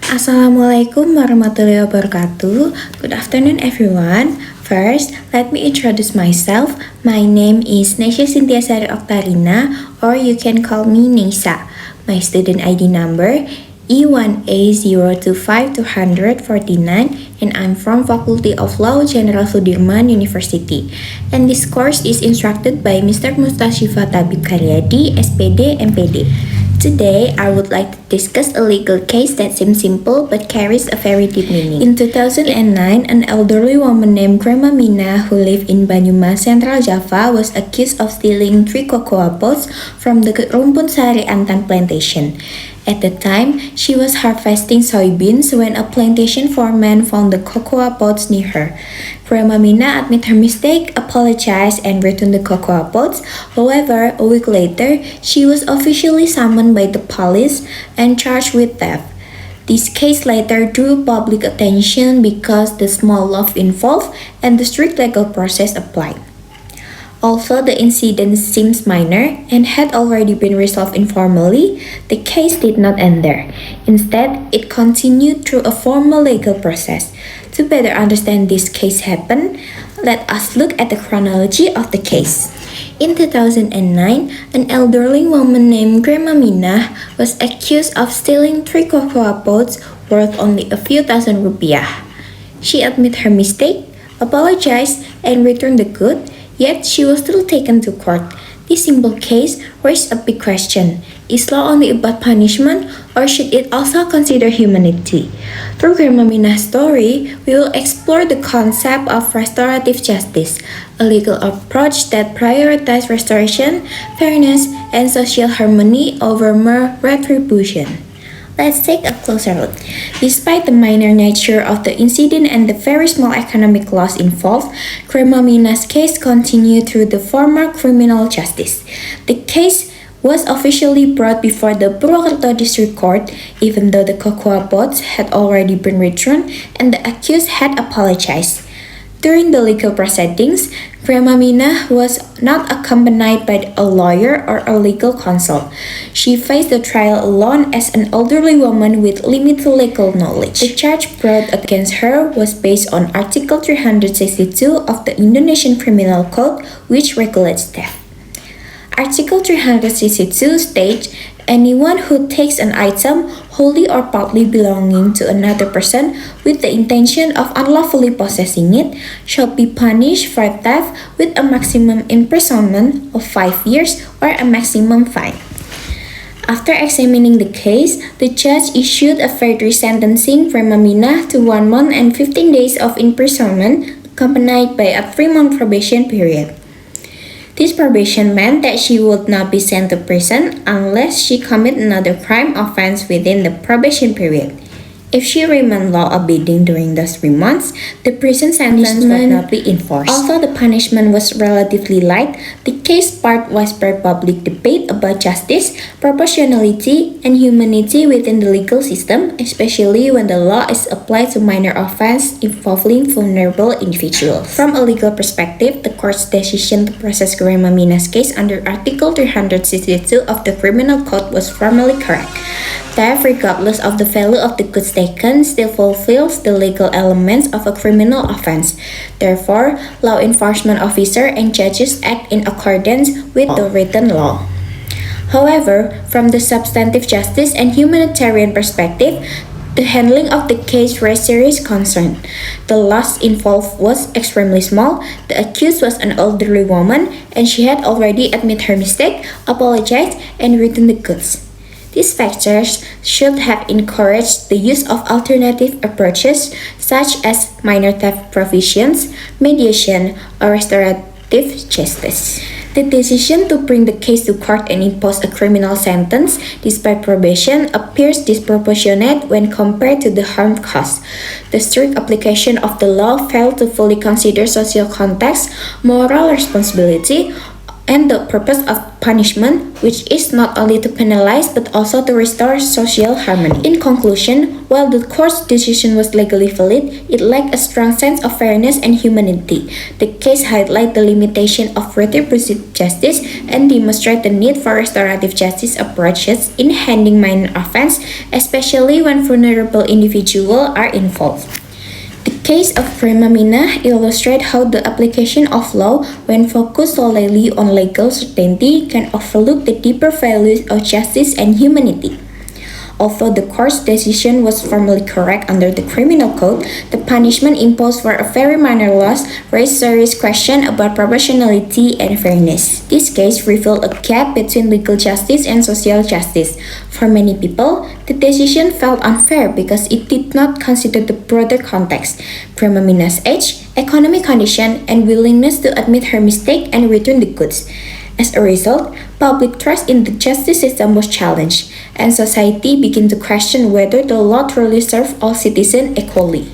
Assalamualaikum warahmatullahi wabarakatuh. Good afternoon, everyone. First, let me introduce myself. My name is Nesya Cynthia Sari Oktarina, or you can call me Nesa. My student ID number E1A025249, and I'm from Faculty of Law General Sudirman University. And this course is instructed by Mr. Mustashifa Tabib Karyadi, SPD, MPD. Today, I would like to discuss a legal case that seems simple but carries a very deep meaning. In 2009, an elderly woman named Grandma Mina, who lived in Banyumas, Central Java, was accused of stealing 3 cocoa pods from the Rumpun Sari Antan plantation. At the time, she was harvesting soybeans when a plantation foreman found the cocoa pods near her. Grandma Mina admitted her mistake, apologized, and returned the cocoa pods. However, a week later, she was officially summoned by the police and charged with theft. This case later drew public attention because the small loss involved and the strict legal process applied. Although the incident seems minor and had already been resolved informally, the case did not end there. Instead, it continued through a formal legal process. To better understand this case happened, let us look at the chronology of the case. In 2009, an elderly woman named Grandma Mina was accused of stealing 3 cocoa pods worth only a few thousand rupiah. She admitted her mistake, apologized, and returned the goods. Yet she was still taken to court. This simple case raised a big question. Is law only about punishment, or should it also consider humanity? Through Grandma Mina's story, we will explore the concept of restorative justice, a legal approach that prioritizes restoration, fairness, and social harmony over mere retribution. Let's take a closer look. Despite the minor nature of the incident and the very small economic loss involved, Grandma Mina's case continued through the formal criminal justice. The case was officially brought before the Purwokerto District Court, even though the cocoa pods had already been returned and the accused had apologized. During the legal proceedings, Grandma Mina was not accompanied by a lawyer or a legal counsel. She faced the trial alone as an elderly woman with limited legal knowledge. The charge brought against her was based on Article 362 of the Indonesian Criminal Code, which regulates theft. Article 362 states, anyone who takes an item wholly or partly belonging to another person with the intention of unlawfully possessing it shall be punished for theft with a maximum imprisonment of 5 years or a maximum fine. After examining the case, the judge issued a further sentencing Grandma Mina to 1 month and 15 days of imprisonment, accompanied by a 3-month probation period. This probation meant that she would not be sent to prison unless she committed another crime offense within the probation period. If she remained law-abiding during those 3 months, the prison sentence would not be enforced. Although the punishment was relatively light, the case sparked widespread public debate about justice, proportionality, and humanity within the legal system, especially when the law is applied to minor offenses involving vulnerable individuals. From a legal perspective, the court's decision to process Grandma Mina's case under Article 362 of the Criminal Code was formally correct. Theft, regardless of the value of the goods taken, still fulfills the legal elements of a criminal offense. Therefore, law enforcement officers and judges act in accordance with the written law. However, from the substantive justice and humanitarian perspective, the handling of the case raised serious concern. The loss involved was extremely small, the accused was an elderly woman, and she had already admitted her mistake, apologized, and returned the goods. These factors should have encouraged the use of alternative approaches such as minor theft provisions, mediation, or restorative justice. The decision to bring the case to court and impose a criminal sentence despite probation appears disproportionate when compared to the harm caused. The strict application of the law failed to fully consider social context, moral responsibility, and the purpose of punishment, which is not only to penalize but also to restore social harmony. In conclusion, while the court's decision was legally valid, it lacked a strong sense of fairness and humanity. The case highlights the limitation of retributive justice and demonstrates the need for restorative justice approaches in handling minor offense, especially when vulnerable individuals are involved. The case of Prima Mina illustrates how the application of law, when focused solely on legal certainty, can overlook the deeper values of justice and humanity. Although the court's decision was formally correct under the criminal code, the punishment imposed for a very minor loss raised serious questions about proportionality and fairness. This case revealed a gap between legal justice and social justice. For many people, the decision felt unfair because it did not consider the broader context, Prima Mina's age, economic condition, and willingness to admit her mistake and return the goods. As a result, public trust in the justice system was challenged, and society began to question whether the law truly served all citizens equally.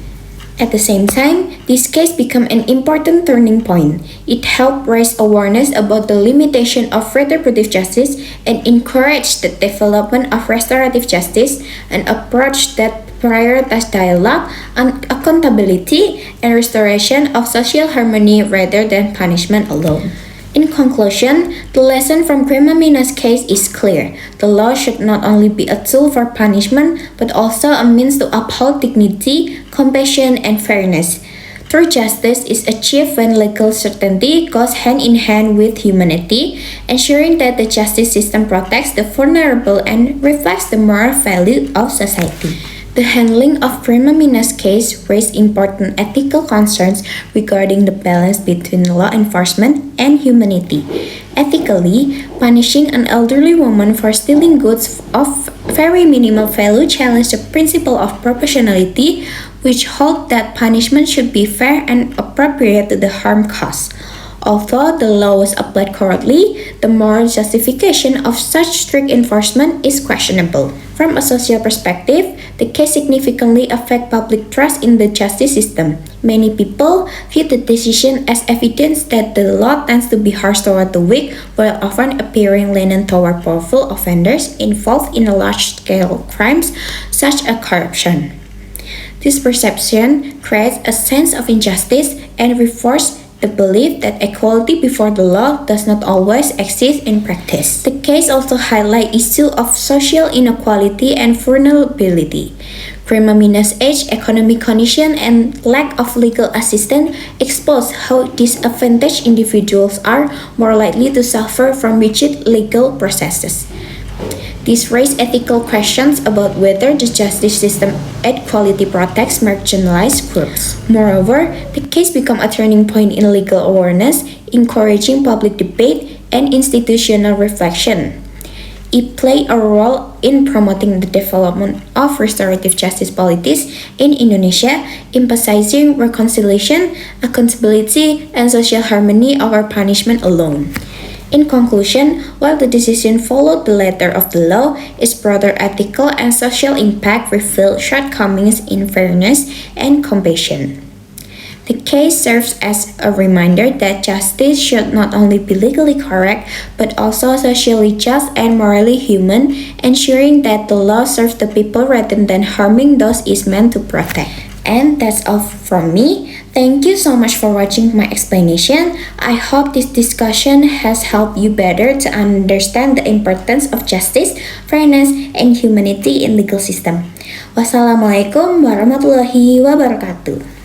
At the same time, this case became an important turning point. It helped raise awareness about the limitation of retributive justice and encouraged the development of restorative justice, an approach that prioritizes dialogue, accountability, and restoration of social harmony rather than punishment alone. In conclusion, the lesson from Prima Mina's case is clear. The law should not only be a tool for punishment, but also a means to uphold dignity, compassion, and fairness. True justice is achieved when legal certainty goes hand in hand with humanity, ensuring that the justice system protects the vulnerable and reflects the moral value of society. The handling of Prima Mina's case raised important ethical concerns regarding the balance between law enforcement and humanity. Ethically, punishing an elderly woman for stealing goods of very minimal value challenged the principle of proportionality, which held that punishment should be fair and appropriate to the harm caused. Although the law was applied correctly, the moral justification of such strict enforcement is questionable. From a social perspective, the case significantly affects public trust in the justice system. Many people view the decision as evidence that the law tends to be harsh toward the weak, while often appearing lenient toward powerful offenders involved in large-scale crimes such as corruption. This perception creates a sense of injustice and reinforces the belief that equality before the law does not always exist in practice. The case also highlights issues of social inequality and vulnerability. Prima Mina's age, economic condition, and lack of legal assistance expose how disadvantaged individuals are more likely to suffer from rigid legal processes. This raised ethical questions about whether the justice system adequately protects marginalized groups. Moreover, the case became a turning point in legal awareness, encouraging public debate and institutional reflection. It played a role in promoting the development of restorative justice policies in Indonesia, emphasizing reconciliation, accountability, and social harmony over punishment alone. In conclusion, while the decision followed the letter of the law, its broader ethical and social impact revealed shortcomings in fairness and compassion. The case serves as a reminder that justice should not only be legally correct, but also socially just and morally human, ensuring that the law serves the people rather than harming those it's meant to protect. And that's all from me. Thank you so much for watching my explanation. I hope this discussion has helped you better to understand the importance of justice, fairness, and humanity in legal system. Wassalamualaikum warahmatullahi wabarakatuh.